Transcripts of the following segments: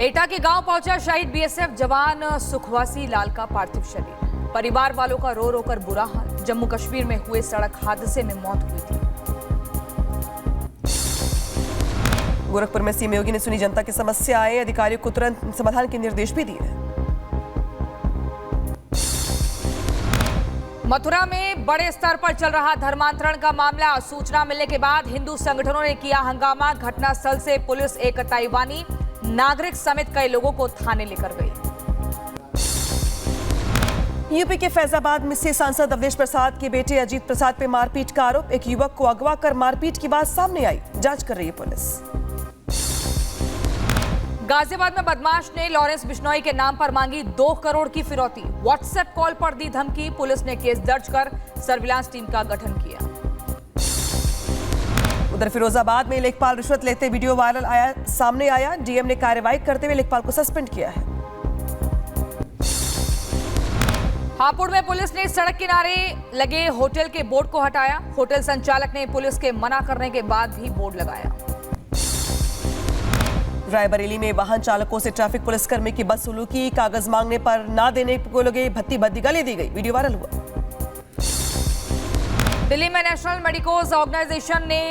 एटा के गांव पहुंचा शहीद बीएसएफ जवान सुखवासी लाल का पार्थिव शरीर। परिवार वालों का रो रो कर बुरा हाल। जम्मू कश्मीर में हुए सड़क हादसे में मौत हुई थी। गोरखपुर में सीएम योगी ने सुनी जनता की समस्याएं, अधिकारियों को तुरंत समाधान के निर्देश भी दिए। मथुरा में बड़े स्तर पर चल रहा धर्मांतरण का मामला। सूचना मिलने के बाद हिंदू संगठनों ने किया हंगामा। घटनास्थल से पुलिस एक ताइवानी नागरिक समेत कई लोगों को थाने लेकर गई। यूपी के फैजाबाद में से सांसद अवधेश प्रसाद के बेटे अजीत प्रसाद पे मारपीट का आरोप। एक युवक को अगवा कर मारपीट की बात सामने आई। जांच कर रही है पुलिस। गाजियाबाद में बदमाश ने लॉरेंस बिश्नोई के नाम पर मांगी 2 करोड़ की फिरौती। व्हाट्सएप कॉल पर दी धमकी। पुलिस ने केस दर्ज कर सर्विलांस टीम का गठन किया। उधर फिरोजाबाद में लेखपाल रिश्वत लेते वीडियो वायरल सामने आया। डीएम ने कार्रवाई करते हुए लेखपाल को सस्पेंड किया है। हापुड़ में पुलिस ने सड़क किनारे लगे होटल के बोर्ड को हटाया। होटल संचालक ने पुलिस के मना करने के बाद भी बोर्ड लगाया। रायबरेली में वाहन चालकों से ट्रैफिक पुलिसकर्मी की बदसलूकी। कागज मांगने पर ना देने को लगे भत्ती बद्दी गाली दी गई। वीडियो वायरल हुआ। दिल्ली में नेशनल मेडिकोज ऑर्गेनाइजेशन ने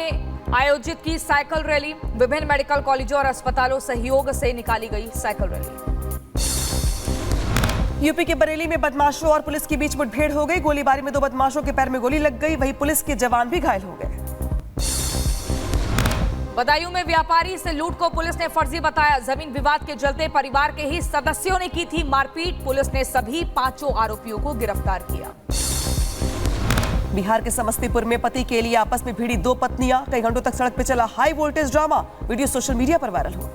आयोजित की साइकिल रैली। विभिन्न मेडिकल कॉलेजों और अस्पतालों सहयोग से निकाली गई साइकिल रैली। यूपी के बरेली में बदमाशों और पुलिस के बीच मुठभेड़ हो गई। गोलीबारी में 2 बदमाशों के पैर में गोली लग गई। वहीं पुलिस के जवान भी घायल हो गए। बदायूं में व्यापारी से लूट को पुलिस ने फर्जी बताया। जमीन विवाद के चलते परिवार के ही सदस्यों ने की थी मारपीट। पुलिस ने सभी 5 आरोपियों को गिरफ्तार किया। बिहार के समस्तीपुर में पति के लिए आपस में भिड़ी 2 पत्नियां। कई घंटों तक सड़क पर चला high voltage drama. Video social media पर वायरल हुआ।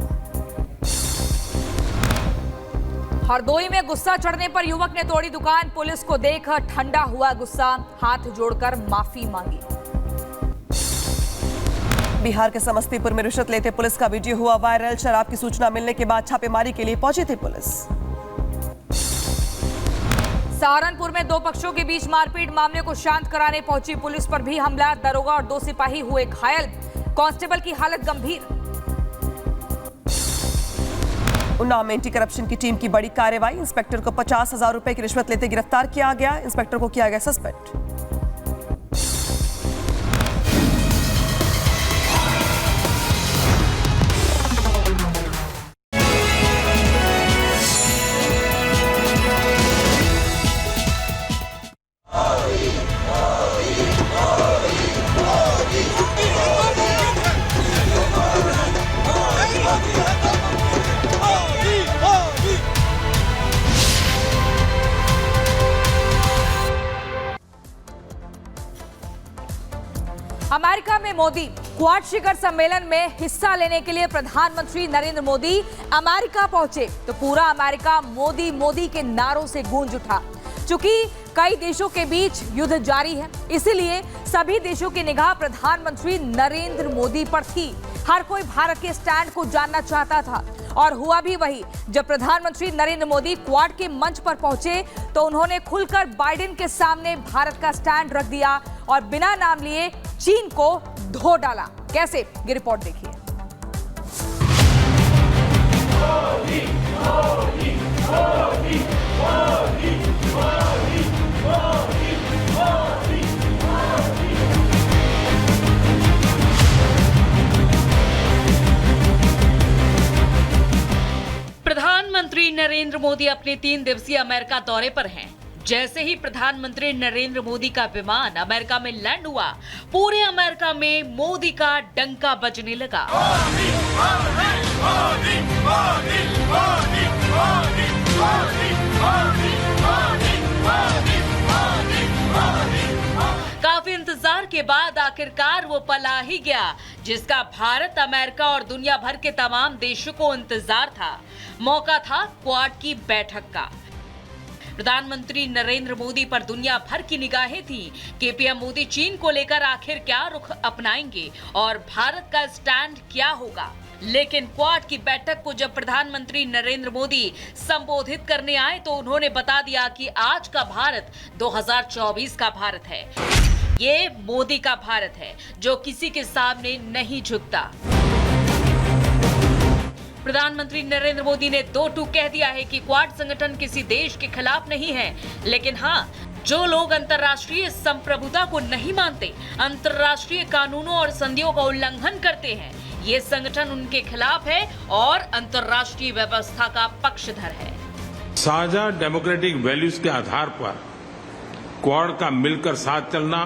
हरदोई में गुस्सा चढ़ने पर युवक ने तोड़ी दुकान। पुलिस को देख ठंडा हुआ गुस्सा। हाथ जोड़कर माफी मांगी। बिहार के समस्तीपुर में रिश्वत लेते पुलिस का वीडियो हुआ वायरल। शराब की सूचना मिलने के बाद छापेमारी के लिए पहुंची थी पुलिस। सहारनपुर में 2 पक्षों के बीच मारपीट। मामले को शांत कराने पहुंची पुलिस पर भी हमला। दरोगा और 2 सिपाही हुए घायल। कांस्टेबल की हालत गंभीर। उन्नाव में एंटी करप्शन की टीम की बड़ी कार्रवाई। इंस्पेक्टर को 50,000 रुपए की रिश्वत लेते गिरफ्तार किया गया। इंस्पेक्टर को किया गया सस्पेंड। अमेरिका में मोदी क्वाड शिखर सम्मेलन में हिस्सा लेने के लिए प्रधानमंत्री नरेंद्र मोदी अमेरिका पहुंचे तो पूरा अमेरिका मोदी मोदी के नारों से गूंज उठा। चूंकि कई देशों के बीच युद्ध जारी है, इसीलिए सभी देशों की निगाह प्रधानमंत्री नरेंद्र मोदी पर थी। हर कोई भारत के स्टैंड को जानना चाहता था और हुआ भी वही। जब प्रधानमंत्री नरेंद्र मोदी क्वाड के मंच पर पहुंचे तो उन्होंने खुलकर बाइडेन के सामने भारत का स्टैंड रख दिया और बिना नाम लिए चीन को धो डाला। कैसे, ये रिपोर्ट देखिए। प्रधानमंत्री नरेंद्र मोदी अपने 3 दिवसीय अमेरिका दौरे पर हैं। जैसे ही प्रधानमंत्री नरेंद्र मोदी का विमान अमेरिका में लैंड हुआ, पूरे अमेरिका में मोदी का डंका बजने लगा। काफी इंतजार के बाद आखिरकार वो पल आ ही गया जिसका भारत, अमेरिका और दुनिया भर के तमाम देशों को इंतजार था। मौका था क्वाड की बैठक का। प्रधानमंत्री नरेंद्र मोदी पर दुनिया भर की निगाहें थी कि पीएम मोदी चीन को लेकर आखिर क्या रुख अपनाएंगे और भारत का स्टैंड क्या होगा। लेकिन क्वाड की बैठक को जब प्रधानमंत्री नरेंद्र मोदी संबोधित करने आए तो उन्होंने बता दिया कि आज का भारत 2024 का भारत है। ये मोदी का भारत है जो किसी के सामने नहीं झुकता। प्रधानमंत्री नरेंद्र मोदी ने दो टूक कह दिया है कि क्वाड संगठन किसी देश के खिलाफ नहीं है, लेकिन हाँ, जो लोग अंतर्राष्ट्रीय संप्रभुता को नहीं मानते, अंतर्राष्ट्रीय कानूनों और संधियों का उल्लंघन करते हैं, ये संगठन उनके खिलाफ है और अंतर्राष्ट्रीय व्यवस्था का पक्षधर है। साझा डेमोक्रेटिक वैल्यूज के आधार पर क्वाड का मिलकर साथ चलना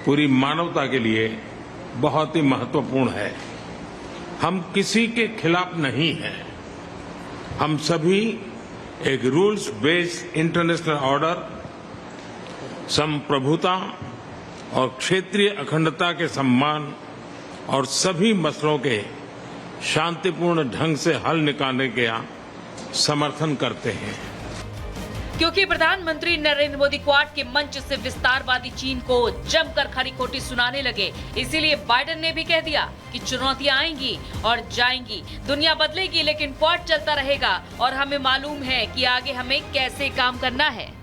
पूरी मानवता के लिए बहुत ही महत्वपूर्ण है। हम किसी के खिलाफ नहीं हैं। हम सभी एक रूल्स बेस्ड इंटरनेशनल ऑर्डर, संप्रभुता और क्षेत्रीय अखंडता के सम्मान और सभी मसलों के शांतिपूर्ण ढंग से हल निकालने का समर्थन करते हैं। क्योंकि प्रधानमंत्री नरेंद्र मोदी क्वाड के मंच से विस्तारवादी चीन को जमकर खरी खोटी सुनाने लगे, इसीलिए बाइडेन ने भी कह दिया कि चुनौतियां आएंगी और जाएंगी, दुनिया बदलेगी, लेकिन क्वाड चलता रहेगा और हमें मालूम है कि आगे हमें कैसे काम करना है।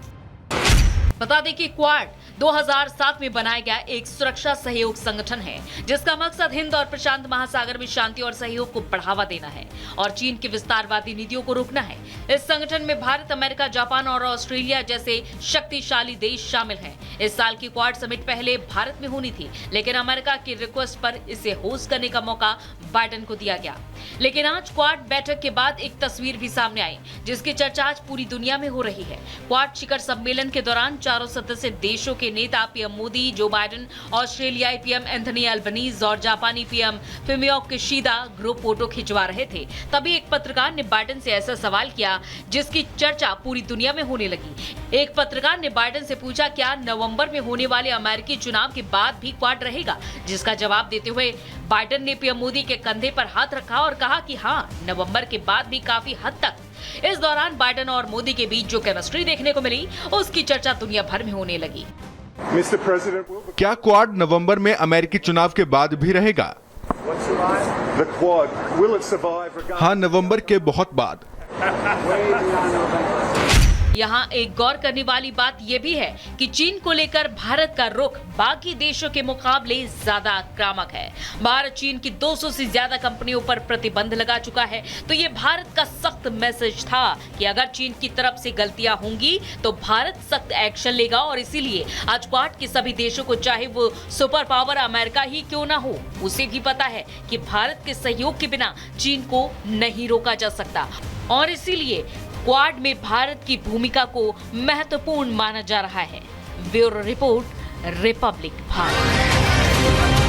बता दें कि क्वाड 2007 में बनाया गया एक सुरक्षा सहयोग संगठन है, जिसका मकसद हिंद और प्रशांत महासागर में शांति और सहयोग को बढ़ावा देना है और चीन की विस्तारवादी नीतियों को रोकना है। इस संगठन में भारत, अमेरिका, जापान और ऑस्ट्रेलिया जैसे शक्तिशाली देश शामिल हैं। इस साल की क्वाड समिट पहले भारत में होनी थी, लेकिन अमेरिका की रिक्वेस्ट पर इसे होस्ट करने का मौका बाइडेन को दिया गया। लेकिन आज क्वाड बैठक के बाद एक तस्वीर भी सामने आई, जिसकी चर्चा आज पूरी दुनिया में हो रही है। क्वाड शिखर सम्मेलन के दौरान चारों सदस्य देशों के नेता पीएम मोदी, जो बाइडेन, ऑस्ट्रेलियाई पीएम एंथनी अल्बनीज और जापानी PM Fumio Kishida group photo खिंचवा रहे थे। तभी एक पत्रकार ने बाइडेन से ऐसा सवाल किया जिसकी चर्चा पूरी दुनिया में होने लगी। एक पत्रकार ने बाइडेन से पूछा, क्या नवंबर में होने वाले अमेरिकी चुनाव के बाद भी क्वाड रहेगा? जिसका जवाब देते हुए बाइडेन ने पीएम मोदी के कंधे पर हाथ रखा और कहा कि हाँ, नवंबर के बाद भी काफी हद तक। इस दौरान बाइडेन और मोदी के बीच जो केमिस्ट्री देखने को मिली, उसकी चर्चा दुनिया भर में होने लगी। क्या क्वाड नवंबर में अमेरिकी चुनाव के बाद भी रहेगा? हाँ, नवंबर के बहुत बाद। यहाँ एक गौर करने वाली बात यह भी है कि चीन को लेकर भारत का रुख बाकी देशों के मुकाबले ज्यादा आक्रामक है। भारत चीन की 200 से ज्यादा कंपनियों पर प्रतिबंध लगा चुका है, तो ये भारत का सख्त मैसेज था कि अगर चीन की तरफ से गलतियां होंगी तो भारत सख्त एक्शन लेगा। और इसीलिए आज क्वाड के सभी देशों को, चाहे वो सुपर पावर अमेरिका ही क्यों ना हो, उसे भी पता है कि भारत के सहयोग के बिना चीन को नहीं रोका जा सकता। और इसीलिए क्वाड में भारत की भूमिका को महत्वपूर्ण माना जा रहा है। Bureau report, Republic Bharat.